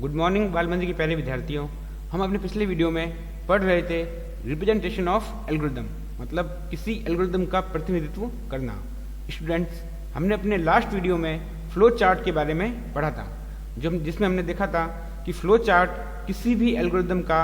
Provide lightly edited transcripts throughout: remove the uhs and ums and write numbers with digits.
Good morning बाल मंदिर के प्यारे विद्यार्थियों। हम अपने पिछले वीडियो में पढ़ रहे थे रिप्रेजेंटेशन ऑफ एल्गोरिदम, मतलब किसी एल्गोरिदम का प्रतिनिधित्व करना। स्टूडेंट्स, हमने अपने लास्ट वीडियो में फ्लो चार्ट के बारे में पढ़ा था, जिसमें हमने देखा था कि फ्लो चार्ट किसी भी एल्गोरिदम का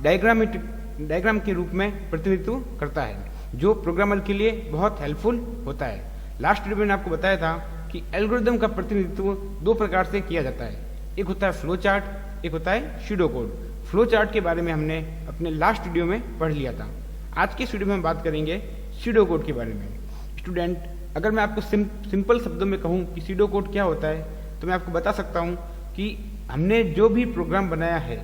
डायग्राम के रूप में प्रतिनिधित्व करता है, जो प्रोग्रामर के लिए बहुत हेल्पफुल होता है। लास्ट वीडियो में मैंने आपको बताया था कि एल्गोरिदम का प्रतिनिधित्व दो प्रकार से किया जाता है, एक होता है फ्लो चार्ट, एक होता है सूडो कोड। फ्लो चार्ट के बारे में हमने अपने लास्ट वीडियो में पढ़ लिया था। आज के वीडियो में हम बात करेंगे सूडो कोड के बारे में। स्टूडेंट, अगर मैं आपको सिंपल शब्दों में कहूँ कि सूडो कोड क्या होता है, तो मैं आपको बता सकता हूँ कि हमने जो भी प्रोग्राम बनाया है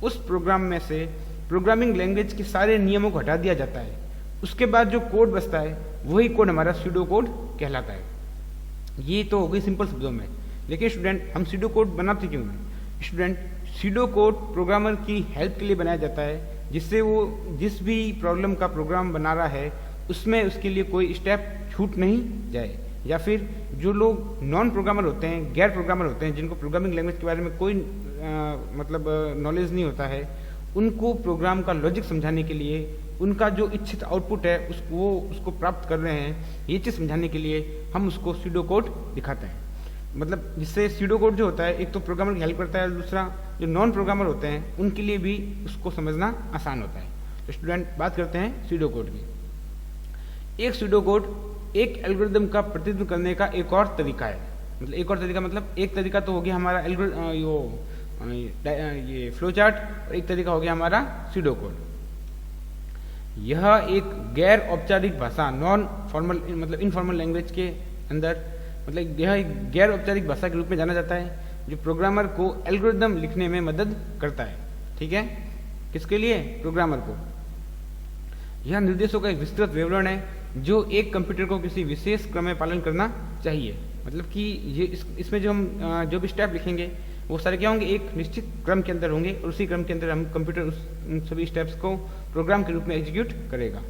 उस प्रोग्राम में से प्रोग्रामिंग लैंग्वेज के सारे नियमों को हटा दिया जाता है। उसके बाद जो कोड बचता है वही कोड हमारा सूडो कोड कहलाता है। ये तो हो गई सिंपल शब्दों में, लेकिन स्टूडेंट हम सूडो कोड बनाते क्यों हैं? स्टूडेंट, सूडो कोड प्रोग्रामर की हेल्प के लिए बनाया जाता है, जिससे वो जिस भी प्रॉब्लम का प्रोग्राम बना रहा है उसमें उसके लिए कोई स्टेप छूट नहीं जाए, या फिर जो लोग नॉन प्रोग्रामर होते हैं, गैर प्रोग्रामर होते हैं, जिनको प्रोग्रामिंग लैंग्वेज के बारे में कोई नॉलेज नहीं होता है, उनको प्रोग्राम का लॉजिक समझाने के लिए, उनका जो इच्छित आउटपुट है उसको प्राप्त कर रहे हैं, ये चीज़ समझाने के लिए हम उसको सूडो कोड दिखाते हैं। मतलब जिससे सूडो कोड जो होता है, एक तो प्रोग्रामर की हेल्प करता है, दूसरा जो नॉन प्रोग्रामर होते हैं उनके लिए भी उसको समझना आसान होता है। तो स्टूडेंट, बात करते हैं सूडो कोड की। एक सूडो कोड एक एल्गोरिदम का प्रतिनिधित्व करने का एक और तरीका है। मतलब एक और तरीका, मतलब एक तरीका तो हो गया हमारा ये फ्लो चार्ट, और एक तरीका हो गया हमारा सूडो कोड। यह एक गैर औपचारिक भाषा, नॉन फॉर्मल मतलब इनफॉर्मल लैंग्वेज के अंदर, मतलब यह एक गैर औपचारिक भाषा के रूप में जाना जाता है, जो प्रोग्रामर को एल्गोरिदम लिखने में मदद करता है। ठीक है, किसके लिए? प्रोग्रामर को। यह निर्देशों का एक विस्तृत विवरण है जो एक कंप्यूटर को किसी विशेष क्रम में पालन करना चाहिए। मतलब कि ये इसमें जो हम जो भी स्टेप लिखेंगे वो सारे क्या होंगे, एक निश्चित क्रम के अंदर होंगे, और उसी क्रम के अंदर हम कंप्यूटर उन सभी स्टेप्स को प्रोग्राम के रूप में एग्जीक्यूट करेगा।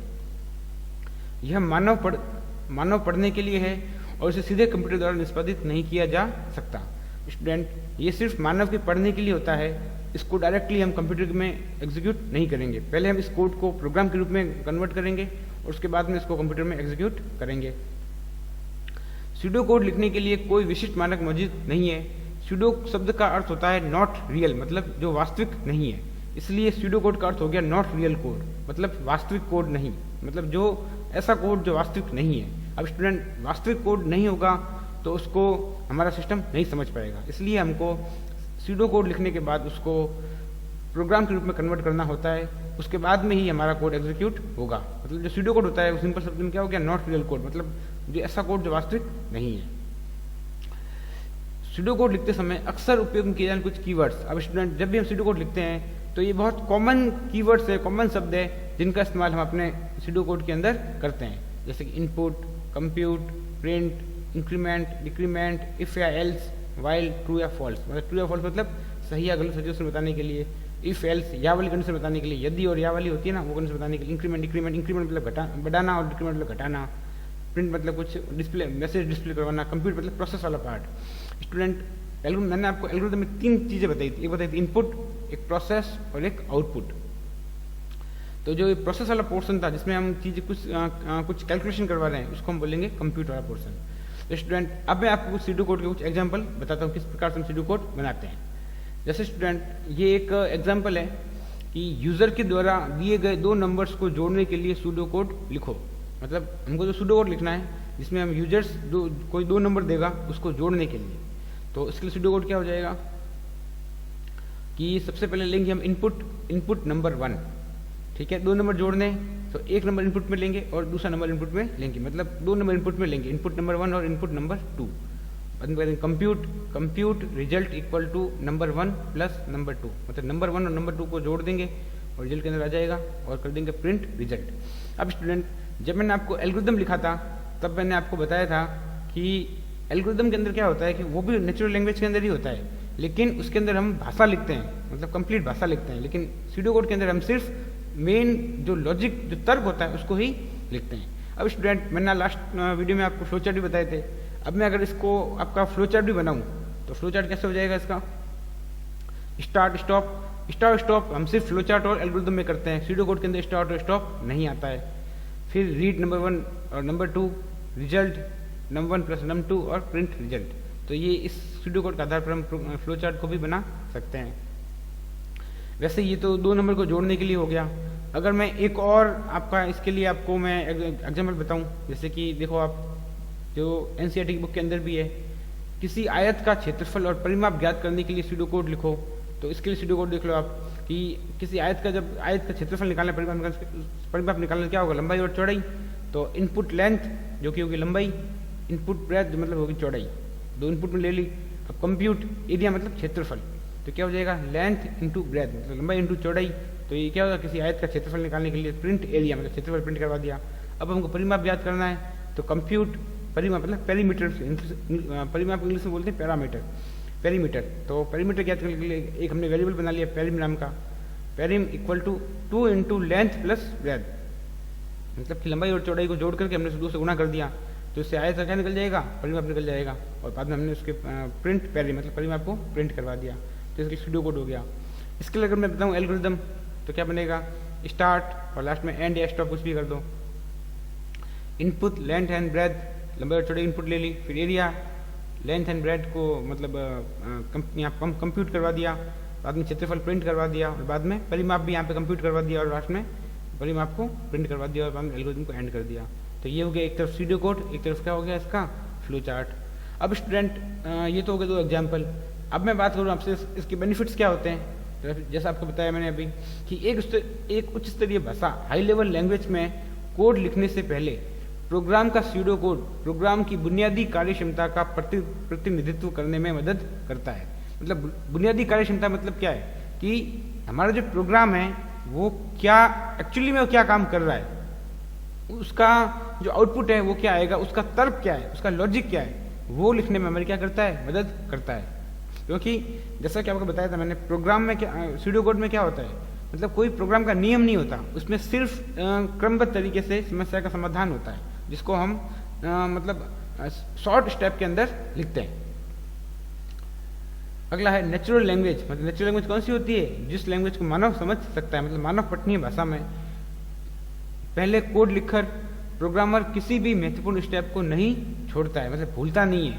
यह मानव पढ़ने के लिए है और इसे सीधे कंप्यूटर द्वारा निष्पादित नहीं किया जा सकता। स्टूडेंट, ये सिर्फ मानव के पढ़ने के लिए होता है, इसको डायरेक्टली हम कंप्यूटर में एग्जीक्यूट नहीं करेंगे। पहले हम इस कोड को प्रोग्राम के रूप में कन्वर्ट करेंगे और उसके बाद में इसको कंप्यूटर में एग्जीक्यूट करेंगे। सूडो कोड लिखने के लिए कोई विशिष्ट मानक मौजूद नहीं है। सूडो शब्द का अर्थ होता है नॉट रियल, मतलब जो वास्तविक नहीं है। इसलिए सूडो कोड का अर्थ हो गया नॉट रियल कोड, मतलब वास्तविक कोड नहीं, मतलब जो ऐसा कोड जो वास्तविक नहीं है। अब स्टूडेंट, वास्तविक कोड नहीं होगा तो उसको हमारा सिस्टम नहीं समझ पाएगा, इसलिए हमको सूडो कोड लिखने के बाद उसको प्रोग्राम के रूप में कन्वर्ट करना होता है। उसके बाद में ही हमारा कोड एग्जीक्यूट होगा। मतलब जो सूडो कोड होता है वो सिंपल शब्द में क्या हो गया, नॉट रियल कोड, मतलब जो ऐसा कोड जो वास्तविक नहीं है। सूडो कोड लिखते समय अक्सर उपयोग किए जाने कुछ कीवर्ड्स। अब स्टूडेंट, जब भी हम सूडो कोड लिखते हैं तो ये बहुत कॉमन कीवर्ड्स है, कॉमन शब्द है, जिनका इस्तेमाल हम अपने सूडो कोड के अंदर करते हैं, जैसे कि input, compute, print, increment, decrement, if या एल्स, वाइल, ट्रू या फॉल्स। मतलब ट्रू या फॉल्स मतलब सही या गलत सिचुएशन बताने के लिए, इफ एल्स या वाली कंडीशन बताने के लिए, यदि और या वाली होती है ना वो कंडीशन बताने के लिए, इंक्रीमेंट मतलब बढ़ाना, और डिक्रीमेंट मतलब घटाना, प्रिंट मतलब कुछ डिस्प्ले मैसेज डिस्प्ले करवाना, कंप्यूट मतलब प्रोसेस वाला पार्ट। स्टूडेंट, मैंने आपको एल्गोरिथम में तीन चीज़ें बताई थी, एक बताई थी इनपुट, एक प्रोसेस और एक आउटपुट। तो जो प्रोसेस वाला पोर्शन था जिसमें हम चीज़ें कुछ कैलकुलेशन करवा रहे हैं, उसको हम बोलेंगे कंप्यूट वाला पोर्शन। तो स्टूडेंट, अब मैं आपको सूडो कोड के कुछ एग्जांपल बताता हूँ किस प्रकार से हम सूडो कोड बनाते हैं। जैसे स्टूडेंट, ये एक एग्जांपल है कि यूज़र के द्वारा दिए गए दो नंबर्स को जोड़ने के लिए सूडो कोड लिखो। मतलब हमको जो सूडो कोड लिखना है जिसमें हम यूजर्स कोई दो नंबर देगा उसको जोड़ने के लिए, तो इसके लिए सूडो कोड क्या हो जाएगा कि सबसे पहले लेंगे हम इनपुट नंबर 1। ठीक है, दो नंबर जोड़ने, तो एक नंबर इनपुट में लेंगे और दूसरा नंबर इनपुट में लेंगे, मतलब दो नंबर इनपुट में लेंगे, इनपुट नंबर 1 और input number 2। Compute result equal to number 1 plus number 2, मतलब नंबर 1 और नंबर 2 को जोड़ देंगे और रिजल्ट के अंदर आ जाएगा, और कर देंगे प्रिंट रिजल्ट। अब स्टूडेंट, जब मैंने आपको एल्गोरिदम लिखा था तब मैंने आपको बताया था कि एल्गोरिदम के अंदर क्या होता है कि वो भी नेचुरल लैंग्वेज के अंदर ही होता है, लेकिन उसके अंदर हम भाषा लिखते हैं, मतलब कंप्लीट भाषा लिखते हैं। लेकिन सूडो कोड के अंदर हम सिर्फ मेन जो लॉजिक जो तर्क होता है उसको ही लिखते हैं। अब स्टूडेंट, मैंने लास्ट वीडियो में आपको फ्लो चार्ट भी बताए थे। अब मैं अगर इसको आपका फ्लो चार्ट भी बनाऊं तो फ्लो चार्ट कैसे हो जाएगा इसका? स्टार्ट स्टॉप हम सिर्फ फ्लो चार्ट और एल्गोरिथम में करते हैं, सूडो कोड के अंदर स्टार्ट और स्टॉप नहीं आता है। फिर रीड नंबर 1 और number 2, result num 1 plus num 2 और प्रिंट रिजल्ट। तो ये इस सूडो कोड के आधार पर हम फ्लो चार्ट को भी बना सकते हैं। वैसे ये तो 2 नंबर को जोड़ने के लिए हो गया। अगर मैं एक और आपका इसके लिए आपको मैं एग्जाम्पल बताऊं, जैसे कि देखो आप जो एनसीईआरटी की बुक के अंदर भी है, किसी आयत का क्षेत्रफल और परिमाप ज्ञात करने के लिए सूडो कोड लिखो। तो इसके लिए सूडो कोड देख लो आप कि किसी आयत का जब आयत का क्षेत्रफल निकालना, परिमाप निकालना, क्या होगा, लंबाई और चौड़ाई। तो इनपुट लेंथ जो कि होगी लंबाई, इनपुट ब्रेथ मतलब होगी चौड़ाई, 2 इनपुट में ले ली। अब कंप्यूट एरिया मतलब क्षेत्रफल, तो क्या हो जाएगा, लेंथ इंटू ब्रेथ मतलब लंबाई इंटू चौड़ाई। तो ये क्या होगा, किसी आयत का क्षेत्रफल निकालने के लिए प्रिंट एरिया मतलब क्षेत्रफल प्रिंट करवा दिया। अब हमको परिमाप ज्ञात करना है, तो कंप्यूट परिमाप मतलब पेरीमीटर, परिमाप इंग्लिश में बोलते हैं पेरीमीटर। तो पेरीमीटर ज्ञात करने के लिए एक हमने वेरिएबल बना लिया पेरिम नाम का। पेरिम equal to 2 into length plus breadth, मतलब कि लंबाई और चौड़ाई को जोड़ करके हमने 2 से गुणा कर दिया, तो इससे आयत का क्या निकल जाएगा, परिमाप निकल जाएगा। और बाद में हमने उसके प्रिंट पेरी मतलब परिमाप को प्रिंट करवा दिया, तो इसके सूडो कोड हो गया। इसके लिए अगर मैं बताऊँ एल्गोरिथम, तो क्या बनेगा, स्टार्ट और लास्ट में एंड या स्टॉप कुछ भी कर दो। इनपुट लेंथ एंड ब्रेथ, लंबाई और चौड़ाई इनपुट ले ली, फिर एरिया लेंथ एंड ब्रेथ को मतलब यहाँ कंप्यूट करवा दिया, बाद में क्षेत्रफल प्रिंट करवा दिया, और बाद में परिमाप भी यहाँ पे कंप्यूट करवा दिया, और लास्ट में परिमाप को प्रिंट करवा दिया, और बाद में एल्गोरिथम को एंड कर दिया। तो ये हो गया एक तरफ सूडो कोड, एक तरफ क्या हो गया इसका फ्लो चार्ट। अब स्टूडेंट ये तो हो गए 2 एग्जाम्पल। अब मैं बात करूँ आपसे इसके बेनिफिट्स क्या होते हैं। तो जैसा आपको बताया मैंने अभी कि एक उच्च स्तरीय भाषा हाई लेवल लैंग्वेज में कोड लिखने से पहले प्रोग्राम का सूडो कोड प्रोग्राम की बुनियादी कार्यक्षमता का प्रतिनिधित्व करने में मदद करता है। मतलब बुनियादी कार्यक्षमता मतलब क्या है कि हमारा जो प्रोग्राम है वो क्या एक्चुअली में क्या काम कर रहा है, उसका जो आउटपुट है वो क्या आएगा, उसका तर्क क्या है, उसका लॉजिक क्या है, वो लिखने में हमारी क्या करता है, मदद करता है। क्योंकि जैसा कि आपको बताया था मैंने, प्रोग्राम में क्या सूडो कोड में क्या होता है, मतलब कोई प्रोग्राम का नियम नहीं होता, उसमें सिर्फ क्रमबद्ध तरीके से समस्या का समाधान होता है, जिसको हम मतलब शॉर्ट स्टेप के अंदर लिखते हैं। अगला है नेचुरल लैंग्वेज। मतलब नेचुरल लैंग्वेज कौन सी होती है, जिस लैंग्वेज को मानव समझ सकता है, मतलब मानव पठनीय भाषा में। पहले कोड लिखकर प्रोग्रामर किसी भी महत्वपूर्ण स्टेप को नहीं छोड़ता है, मतलब भूलता नहीं है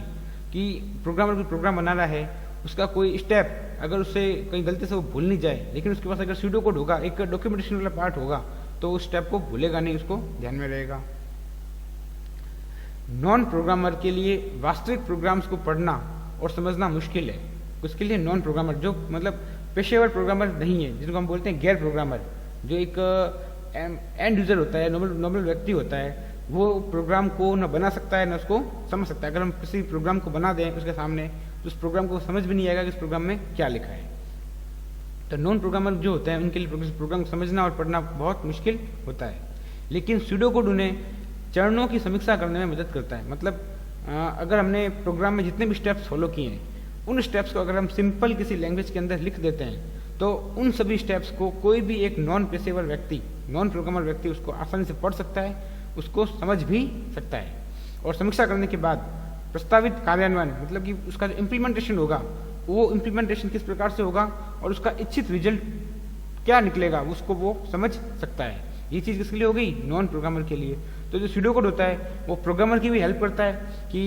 कि प्रोग्रामर कोई प्रोग्राम बना रहा है, उसका कोई स्टेप अगर उससे कहीं गलती से वो भूल नहीं जाए, लेकिन उसके पास अगर सूडो कोड होगा, एक डॉक्यूमेंटेशन वाला पार्ट होगा, तो उस स्टेप को भूलेगा नहीं, उसको ध्यान में रहेगा। नॉन प्रोग्रामर के लिए वास्तविक प्रोग्राम्स को पढ़ना और समझना मुश्किल है। उसके लिए नॉन प्रोग्रामर जो मतलब पेशेवर प्रोग्रामर नहीं है, जिनको हम बोलते हैं गैर प्रोग्रामर, जो एक एंड यूजर होता है, नॉर्मल व्यक्ति होता है, वो प्रोग्राम को न बना सकता है न उसको समझ सकता है। अगर हम किसी प्रोग्राम को बना दें उसके सामने, तो उस प्रोग्राम को समझ भी नहीं आएगा कि इस प्रोग्राम में क्या लिखा है। तो नॉन प्रोग्रामर जो होते हैं उनके लिए प्रोग्राम को समझना और पढ़ना बहुत मुश्किल होता है, लेकिन सूडो कोड उन्हें चरणों की समीक्षा करने में मदद करता है। मतलब अगर हमने प्रोग्राम में जितने भी स्टेप्स फॉलो किए हैं, उन स्टेप्स को अगर हम सिंपल किसी लैंग्वेज के अंदर लिख देते हैं, तो उन सभी स्टेप्स को कोई भी एक नॉन पेशेवर व्यक्ति, नॉन प्रोग्रामर व्यक्ति उसको आसानी से पढ़ सकता है, उसको समझ भी सकता है। और समीक्षा करने के बाद प्रस्तावित कार्यान्वयन, मतलब कि उसका जो इम्प्लीमेंटेशन होगा, वो इम्प्लीमेंटेशन किस प्रकार से होगा और उसका इच्छित रिजल्ट क्या निकलेगा, उसको वो समझ सकता है। ये चीज़ किसके लिए हो गई, नॉन प्रोग्रामर के लिए। तो जो सूडो कोड होता है वो प्रोग्रामर की भी हेल्प करता है कि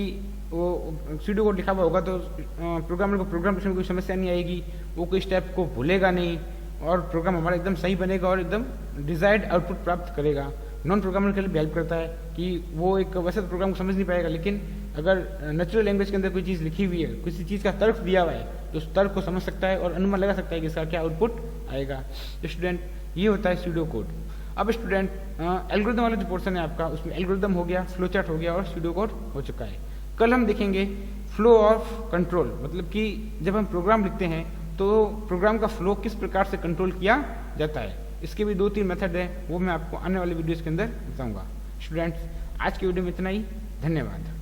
वो सूडो कोड लिखा हुआ होगा तो प्रोग्रामर को प्रोग्रामेशन में कोई समस्या नहीं आएगी, वो कोई स्टेप को भूलेगा नहीं, और प्रोग्राम हमारा एकदम सही बनेगा और एकदम डिजायर्ड आउटपुट प्राप्त करेगा। नॉन प्रोग्रामर के लिए भी हेल्प करता है कि वो एक वैसे तो प्रोग्राम को समझ नहीं पाएगा, लेकिन अगर नेचुरल लैंग्वेज के अंदर कोई चीज़ लिखी हुई है, किसी चीज़ का तर्क दिया हुआ है, तो उस तर्क को समझ सकता है और अनुमान लगा सकता है कि इसका क्या आउटपुट आएगा। तो स्टूडेंट ये होता है सूडो कोड। अब स्टूडेंट एल्गोरिथम वाला जो पोर्शन है आपका, उसमें एल्गोरिथम हो गया, फ्लो चार्ट हो गया और सूडो कोड हो चुका है। कल हम देखेंगे फ्लो ऑफ कंट्रोल, मतलब कि जब हम प्रोग्राम लिखते हैं तो प्रोग्राम का फ्लो किस प्रकार से कंट्रोल किया जाता है। इसके भी 2-3 मेथड है, वो मैं आपको आने वाले वीडियोस के अंदर बताऊंगा। स्टूडेंट्स आज की वीडियो में इतना ही, धन्यवाद।